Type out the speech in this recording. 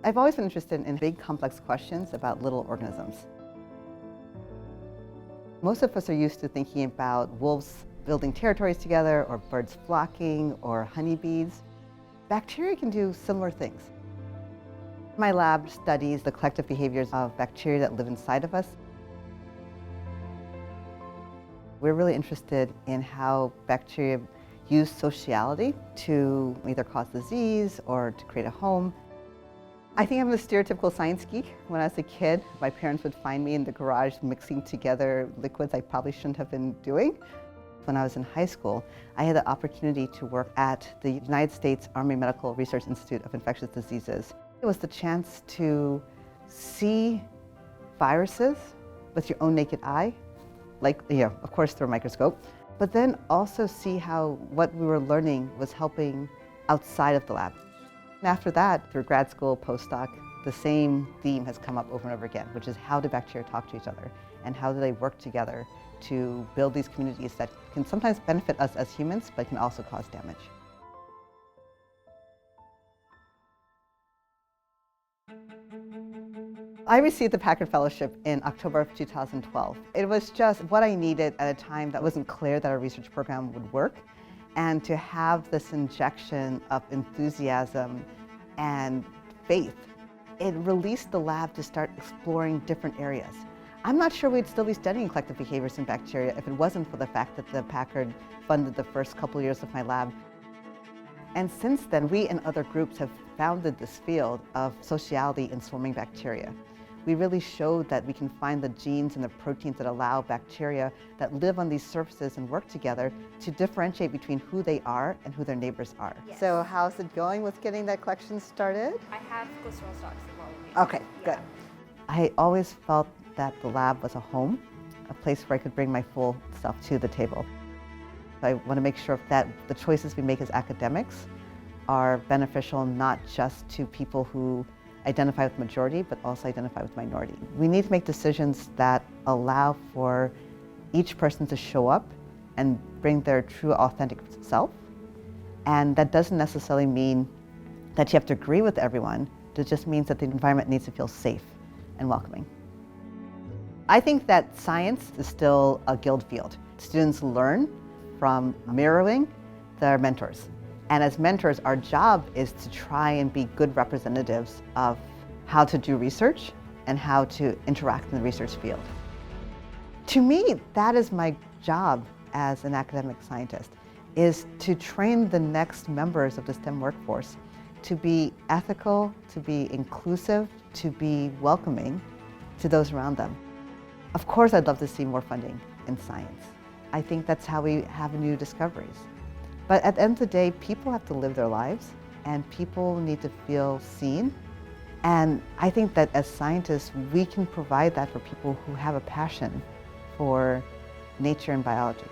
I've always been interested in big, complex questions about little organisms. Most of us are used to thinking about wolves building territories together, or birds flocking, or honeybees. Bacteria can do similar things. My lab studies the collective behaviors of bacteria that live inside of us. We're really interested in how bacteria use sociality to either cause disease or to create a home. I think I'm a stereotypical science geek. When I was a kid, my parents would find me in the garage mixing together liquids I probably shouldn't have been doing. When I was in high school, I had the opportunity to work at the United States Army Medical Research Institute of Infectious Diseases. It was the chance to see viruses with your own naked eye, like, of course through a microscope, but then also see how what we were learning was helping outside of the lab. And after that, through grad school, postdoc, the same theme has come up over and over again, which is how do bacteria talk to each other and how do they work together to build these communities that can sometimes benefit us as humans, but can also cause damage. I received the Packard Fellowship in October of 2012. It was just what I needed at a time that wasn't clear that our research program would work. And to have this injection of enthusiasm and faith, it released the lab to start exploring different areas. I'm not sure we'd still be studying collective behaviors in bacteria if it wasn't for the fact that the Packard funded the first couple years of my lab. And since then, we and other groups have founded this field of sociality in swarming bacteria. We really showed that we can find the genes and the proteins that allow bacteria that live on these surfaces and work together to differentiate between who they are and who their neighbors are. Yes. So how's it going with getting that collection started? I have glycerol stocks as well. Okay, good. I always felt that the lab was a home, a place where I could bring my full self to the table. I want to make sure that the choices we make as academics are beneficial not just to people who identify with majority, but also identify with minority. We need to make decisions that allow for each person to show up and bring their true, authentic self. And that doesn't necessarily mean that you have to agree with everyone. It just means that the environment needs to feel safe and welcoming. I think that science is still a guild field. Students learn from mirroring their mentors. And as mentors, our job is to try and be good representatives of how to do research and how to interact in the research field. To me, that is my job as an academic scientist, is to train the next members of the STEM workforce to be ethical, to be inclusive, to be welcoming to those around them. Of course, I'd love to see more funding in science. I think that's how we have new discoveries. But at the end of the day, people have to live their lives and people need to feel seen. And I think that as scientists, we can provide that for people who have a passion for nature and biology.